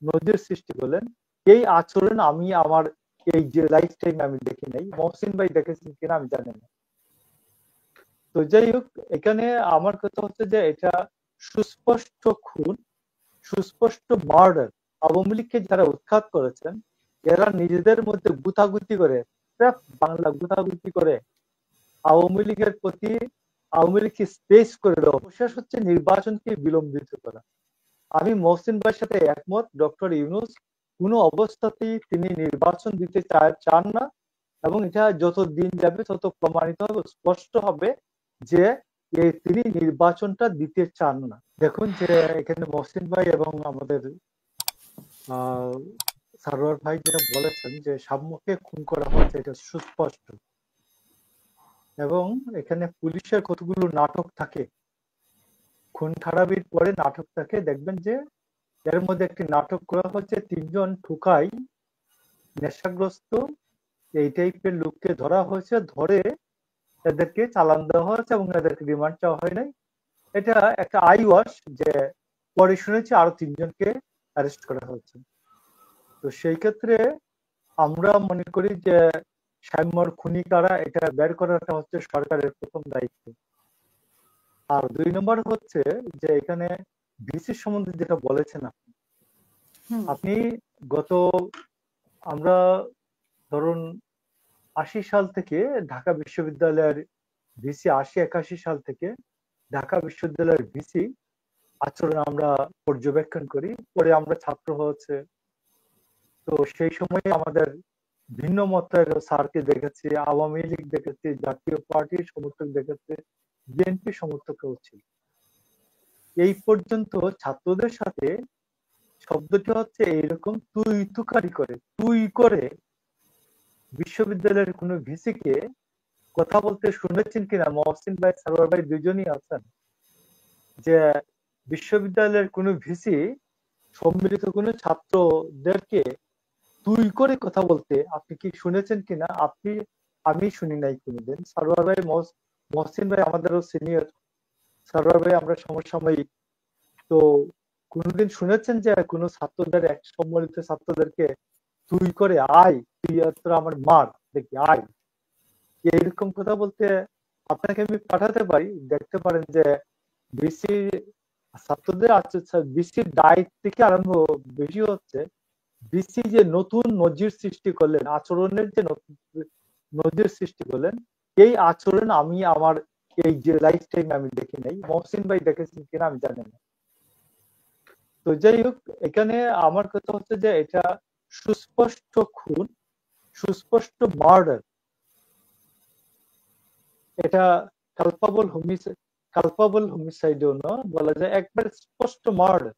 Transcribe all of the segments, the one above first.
নজির সৃষ্টি করলেন, এই আচরণ আমি আমার এই যে লাইফ টাইম আমি দেখি নাই। মহসিন ভাই দেখেছেন কিনা আমি জানি না। তো যাই হোক, এখানে আমার কথা হচ্ছে যে এটা সুস্পষ্ট খুন, সুস্পষ্ট মার্ডার। আওয়ামী লীগকে যারা উৎখাত করেছেন এরা নিজেদের মধ্যে গুতাগুতি করে, বাংলা গুতাগুতি করে আওয়ামী লীগের প্রতি, আওয়ামী লীগকে স্পেস করে দেওয়া, শেষ হচ্ছে নির্বাচনকে বিলম্বিত করা। আমি মহসিন ভাইয়ের সাথে একমত, ডক্টর ইউনূস কোনো অবস্থাতেই তিনি নির্বাচন দিতে চান না, এবং এটা যত দিন যাবে তত প্রমাণিত হবে, স্পষ্ট হবে যে তিনি নির্বাচনটা দিতে চান না। দেখুন যে এখানে মহসিন ভাই এবং আমাদের সারোয়ার ভাই যেটা বলেছেন যে সাম্যকে খুন করা হচ্ছে, এটা সুস্পষ্ট। এবং এখানে পুলিশের কতগুলো নাটক থাকে, খুন খারাপির পরে নাটক থাকে, দেখবেন যে এর মধ্যে একটি নাটক করা হচ্ছে, 3 জন ঠুকাই নেশাগ্রস্ত এই টাইপের লোককে ধরা হয়েছে, ধরে এদেরকে চালান দেওয়া হয়েছে এবং এদেরকে রিমান্ড চাওয়া হয় নাই। এটা একটা আই ওয়াশ, যে পরে শুনেছি আরো 3 জনকে অ্যারেস্ট করা হয়েছে। তো সেই ক্ষেত্রে আমরা মনে করি যে সাম্যর খুনি কারা এটা বের করাটা হচ্ছে সরকারের প্রথম দায়িত্ব। আর 2 নম্বর হচ্ছে যে এখানে ভিসি সম্বন্ধে যেটা বলেছেন আপনি গত, আমরা ধরুন 80 সাল থেকে ঢাকা বিশ্ববিদ্যালয়ের ভিসি, 80-81 সাল থেকে ঢাকা বিশ্ববিদ্যালয়ের ভিসি আচরণ আমরা পর্যবেক্ষণ করি, পরে আমরা ছাত্র হচ্ছে। তো সেই সময় আমাদের ভিন্ন মতের স্যারকে দেখেছি, আওয়ামী লীগ দেখেছি, জাতীয় পার্টির সমর্থক দেখেছি, বিএনপি সমর্থকও ছিল। এই পর্যন্ত ছাত্রদের সাথে শব্দটি হচ্ছে এইরকম তুই তুকারি করে, তুই করে বিশ্ববিদ্যালয়ের কোন ভিসিকে কথা বলতে শুনেছেন কিনা? মহসিন ভাই, সারোয়ার ভাই দুজনই আছেন, যে বিশ্ববিদ্যালয়ের কোন ভিসি সম্মিলিত কোন ছাত্রদেরকে তুই করে কথা বলতে আপনি কি শুনেছেন কিনা? আমি শুনি নাই কোনোদিন। সারোয়ার ভাই, মহসিন ভাই আমাদেরও সিনিয়র, সারোয়ার ভাই আমরা সমসাময়িক, তো কোনোদিন শুনেছেন যে কোন ছাত্রদের, এক সম্মিলিত ছাত্রদেরকে তুই করে আয়, তুই তোরা আমার মার দেখি আয়, এইরকম কথা বলতে? আপনাকে আমি পাঠাতে পারি, দেখতে পারেন যে বিসি ছাত্রদের বিসির দায়িত্ব থেকে আরম্ভ বেশি হচ্ছে, বিসি যে নতুন নজির সৃষ্টি করলেন, আচরণের যে নজির সৃষ্টি করলেন, এই আচরণ আমি আমার এই যে লাইফ টাইম আমি দেখি নাই। মহসিন ভাই দেখেছেন কিনা আমি জানি না। তো যাই হোক, এখানে আমার কথা হচ্ছে যে এটা সুস্পষ্ট খুন, সুস্পষ্ট মার্ডার। এটা কালপাবল হোমিসাইডও না, বলা যায় একবার স্পষ্ট মার্ডার।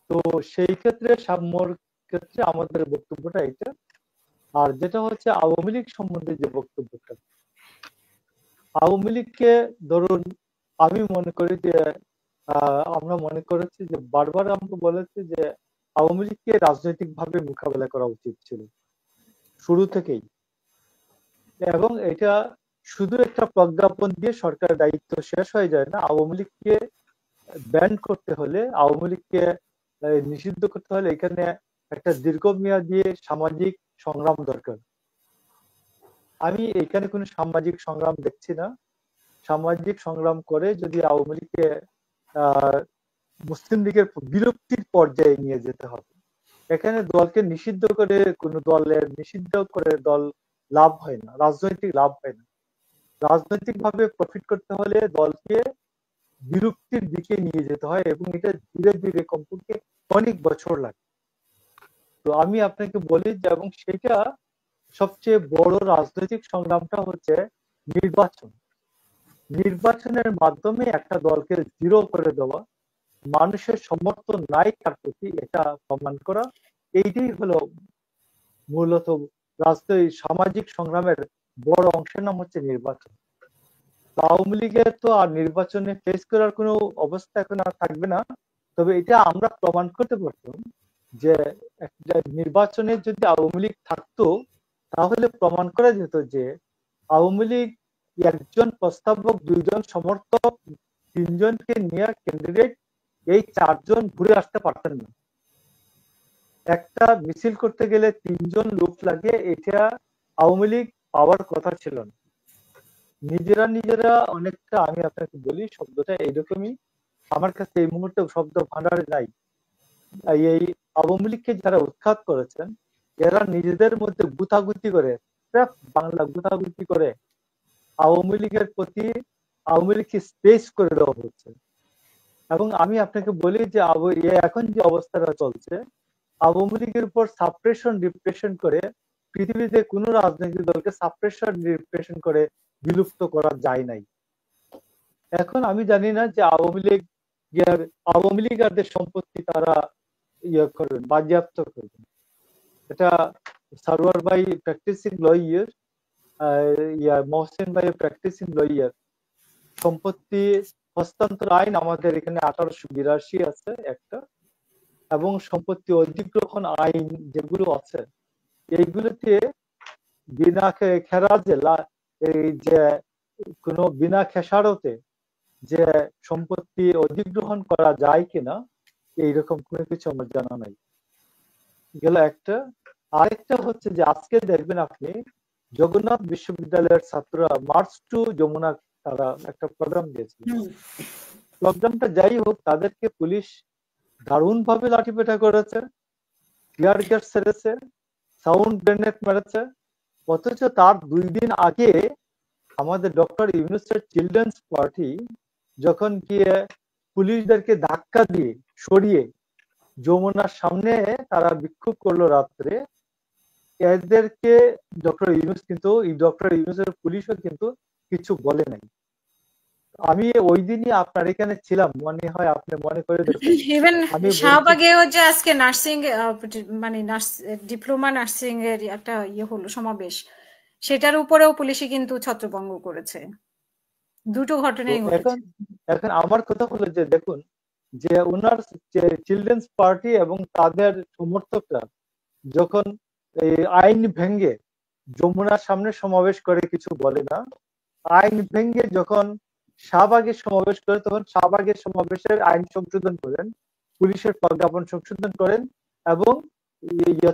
তো সেই ক্ষেত্রে সাম্যর ক্ষেত্রে আমাদের বক্তব্যটা এটা। আর যেটা হচ্ছে আওয়ামী লীগ সম্বন্ধে যে বক্তব্যটা, আওয়ামী লীগকে ধরুন আমি মনে করি যে আমরা মনে করেছি যে বারবার আমরা বলেছি যে আওয়ামী লীগকে রাজনৈতিক ভাবে মোকাবেলা করা উচিত ছিল শুরু থেকেই, এবং এটা শুধু একটা প্রজ্ঞাপন দিয়ে সরকারের দায়িত্ব শেষ হয়ে যায় না। আওয়ামী লীগকে ব্যান করতে হলে, আওয়ামী লীগকে নিষিদ্ধ করতে হলে এখানে একটা দীর্ঘমেয়াদী সামাজিক সংগ্রাম দরকার। আমি এখানে কোনো সামাজিক সংগ্রাম দেখছি না। সামাজিক সংগ্রাম করে যদি আওয়ামী লীগকে মুসলিম লীগের বিলুপ্তির পর্যায়ে নিয়ে যেতে হবে। এখানে দলকে নিষিদ্ধ করে কোন দলের নিষিদ্ধ করে দল লাভ হয় না, রাজনৈতিক লাভ হয় না। রাজনৈতিক ভাবে প্রফিট করতে হলে দলকে বিলুপ্তির দিকে নিয়ে যেতে হয়, এবং এটা ধীরে ধীরে কমপক্ষে অনেক বছর লাগে। তো আমি আপনাকে বলি যে, এবং সেটা সবচেয়ে বড় রাজনৈতিক সংগ্রামটা হচ্ছে নির্বাচন। নির্বাচনের মাধ্যমে একটা দলকে জিরো করে দেওয়া, মানুষের সমর্থন নাই তার প্রতি, এটা প্রমাণ করা, এইটাই হলো মূলত রাজনৈতিক সামাজিক সংগ্রামের বড় অংশের নাম হচ্ছে নির্বাচন। আওয়ামী লীগের তো আর নির্বাচনে ফেস করার কোনো অবস্থা এখন আর থাকবে না। তবে এটা আমরা প্রমাণ করতে পারতাম যে একটা নির্বাচনে যদি আওয়ামী লীগ থাকতো, তাহলে প্রমাণ করা যেত যে আওয়ামী লীগ একজন প্রস্তাবক, 2 জন সমর্থক, 3 জনকে নিয়ে ক্যান্ডিডেট এই 4 জন ঘুরে আসতে পারতেন না। একটা মিছিল করতে গেলে 3 জন লোক লাগে, এটা আওয়ামী লীগ পাওয়ার কথা ছিল না। নিজেরা অনেকটা, আমি আপনাকে বলি শব্দটা এইরকমই, আমার কাছে এই মুহূর্তে শব্দ ভান্ডারে নাই। এই আওয়ামী লীগকে যারা উৎখাত করেছেন, এরা নিজেদের মধ্যে গুতাগুতি করে, বাংলা গুতাগুতি করে আওয়ামী লীগের প্রতি আওয়ামী লীগকে স্পেস করে দেওয়া হচ্ছে। এবং আমি আপনাকে বলি যে এখন যে অবস্থাটা চলছে, আওয়ামী লীগের উপর সাপ্রেশন ডিপ্রেশন করে পৃথিবীতে কোন রাজনৈতিক দলকে সাপ্রেশন ডিপ্রেশন করে বিলুপ্ত করা যায় নাই। এখন আমি জানি না যে আওয়ামী লীগারদের সম্পত্তি তারা করবেন, বাজেয়াপ্ত করবেন। এটা সারওয়ার ভাই প্র্যাকটিসিং লয়ার, মহসিন ভাই প্র্যাকটিসিং লয়ার। সম্পত্তি হস্তান্তর আইন আমাদের এখানে 1882 আছে একটা, এবং সম্পত্তি অধিগ্রহণ আইন যেগুলো আছে এইগুলোতে বিনা খেরাজে, এই যে কোনো বিনা খেসারতে যে সম্পত্তি অধিগ্রহণ করা যায় কিনা এইরকম কোনো কিছু আমার জানা নাই। গেল একটা। আরেকটা হচ্ছে যে আজকে দেখবেন আপনি জগন্নাথ বিশ্ববিদ্যালয়ের ছাত্ররা মার্চ টু যমুনা তারা একটা প্রোগ্রাম দিয়েছিল। প্রোগ্রামটা যাই হোক, তাদেরকে পুলিশ দারুণ ভাবে লাঠিপেটা করেছে, টিয়ার গ্যাস ছেড়েছে, সাউন্ড গ্রেনেড মেরেছে। অথচ তার 2 দিন আগে আমাদের ডক্টর ইউনূসের চিলড্রেন্স পার্টি যখন গিয়ে পুলিশদেরকে ধাক্কা দিয়ে সরিয়ে যমুনার সামনে তারা বিক্ষোভ করলো রাত্রে, এদেরকে ডক্টর ইউনূসের পুলিশও কিন্তু কিছু বলে নাই। আমি ওই দিনই আপনার এখানে ছিলাম, মনে হয় আপনি মনে করে দেখুন। ইভেন শাহবাগেও যে আজকে নার্সিং মানে ডিপ্লোমা নার্সিং এর একটা হলো সমাবেশ, সেটার উপরেও পুলিশে কিন্তু ছত্রভঙ্গ করেছে। দুটো ঘটনাই ঘটেছে। এখন আমার কথা হলো যে দেখুন, যে ওনার চিলড্রেন্স পার্টি এবং তাদের সমর্থকরা যখন এই আইন ভেঙে যমুনার সামনে সমাবেশ করে কিছু বলে না, আইন ভেঙে যখন শাহবাগের সমাবেশ করে তখন শাহবাগের সমাবেশের আইন সংশোধন করেন, পুলিশের প্রজ্ঞাপন সংশোধন করেন, এবং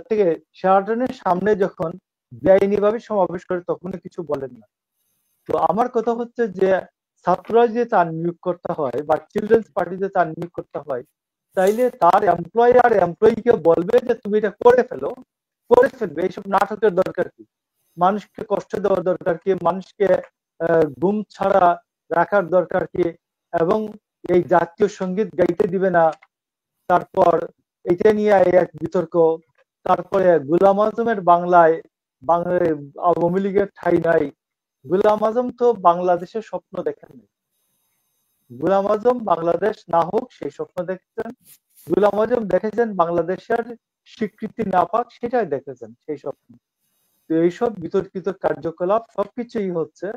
থেকে শেরাটনের সামনে যখন বেআইনি ভাবে সমাবেশ করে তখনও কিছু বলেন না। তো আমার কথা হচ্ছে যে ছাত্ররা যে তার নিয়োগ করতে হয় বা চিলড্রেন্স পার্টিতে তার নিয়োগ করতে হয়, তাইলে তার এমপ্লয়ার এমপ্লয়িকে বলবে যে তুমি এটা করে ফেলবে। এইসব নাটকের দরকার কি? মানুষকে কষ্ট দেওয়ার দরকার কি? মানুষকে ঘুম ছাড়া রাখার দরকার কি? এবং এই জাতীয় সঙ্গীত গাইতে দিবে না, তারপর এটা নিয়ে এক বিতর্ক, তারপরে গোলাম আজমের বাংলায় আওয়ামী লীগের ঠাঁই নাই। গোলাম আজম তো বাংলাদেশের স্বপ্ন দেখেন। গোলাম আজম বাংলাদেশ না হোক সেই স্বপ্ন দেখেছেন। গোলাম আজম দেখেছেন বাংলাদেশের স্বীকৃতি না পাক, সেটাই দেখেছেন সেই স্বপ্ন। তো এইসব বিতর্কিত কার্যকলাপ সবকিছুই হচ্ছে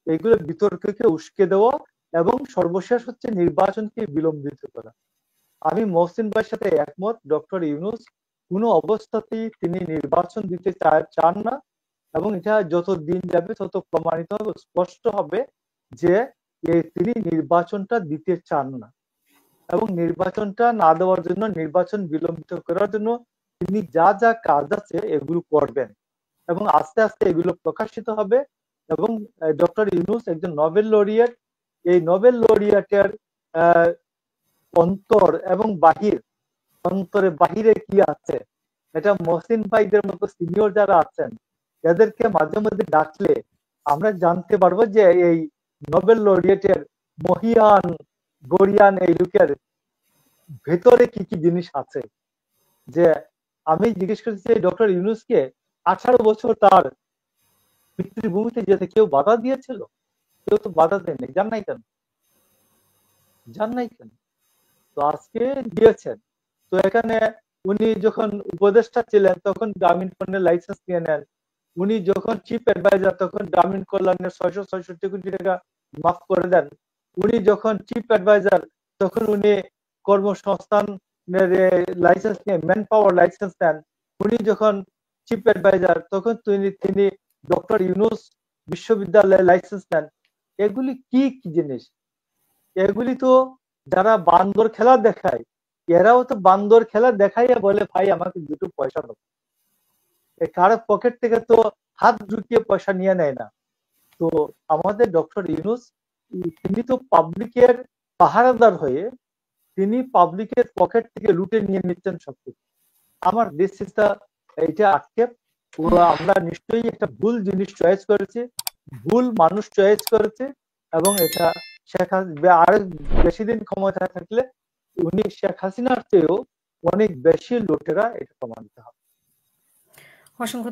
এইগুলো বিতর্ককে উস্কে দেওয়া, এবং সর্বশেষ হচ্ছে নির্বাচনকে বিলম্বিত করা। আমি মহসিন ভাইয়ের সাথে একমত, ডক্টর ইউনূস কোনো অবস্থাতেই তিনি নির্বাচন দিতে চান না, এবং এটা যত দিন যাবে তত প্রমাণিত হবে, স্পষ্ট হবে যে তিনি নির্বাচনটা দিতে চান না, এবং নির্বাচনটা না দেওয়ার জন্য, নির্বাচন বিলম্বিত করার জন্য তিনি যা যা কাজ আছে এগুলো করবেন, এবং আস্তে আস্তে এগুলো প্রকাশিত হবে। এবং ডক্টর ইউনূস একজন নোবেল লরিয়েট, এই নোবেল লরিয়েটের অন্তর এবং অন্তরে বাহিরে কি আছে এটা মহসিন ভাইদের মতো সিনিয়র যারা আছেন এদেরকে মাঝে মধ্যে ডাকলে আমরা জানতে পারবো যে এই নোবেল লরিয়েটের মহিয়ান গরিয়ান এই লোকের ভেতরে কি কি জিনিস আছে। যে আমি জিজ্ঞেস করছি ডক্টর ইউনূসকে 18 বছর তার পিতৃভূমিতে যেতে কেউ বাধা দিয়েছিল? কেউ তো বাধা দেয়নি। জান নাই কেন? তো আজকে দিয়েছেন। তো এখানে উনি যখন উপদেষ্টা ছিলেন তখন গ্রামীণ ফোনের লাইসেন্স নিয়ে নেন। উনি যখন চিফ অ্যাডভাইজার তখন গ্রামীণ কল্যাণের 666 কোটি টাকা মাফ করে দেন। উনি যখন চিফ অ্যাডভাইজার তখন উনি কর্মসংস্থানের লাইসেন্স নিয়ে ম্যান পাওয়ার লাইসেন্স নেন। উনি যখন চিফ অ্যাডভাইজার তখন তিনি ডক্টর ইউনূস বিশ্ববিদ্যালয়ের লাইসেন্স নেন। এগুলি কি কি জিনিস? এগুলি তো যারা বান্দর খেলা দেখায় এরাও তো বান্দর খেলা দেখাইয়া বলে ভাই আমাকে দুটো পয়সা দাও। কারো পকেট থেকে তো হাত ঢুকিয়ে পয়সা নিয়ে নেয় না। তো আমাদের ডক্টর ইউনূস তিনি তো পাবলিকের পাহারাদার হয়ে তিনি পাবলিকের পকেট থেকে লুটে নিয়ে নিচ্ছেন সবকিছু। আমার দিস ইজ দা এইটা আক্ষেপ। আমরা নিশ্চয়ই একটা ভুল জিনিস চয়েস করেছি, ভুল মানুষ চয়েস করেছে, এবং এটা শেখ হাসিনা আর বেশি দিন ক্ষমতায় থাকলে উনি শেখ হাসিনার চেয়েও অনেক বেশি লোকেরা এটা প্রমাণিত হবে। অসংখ্য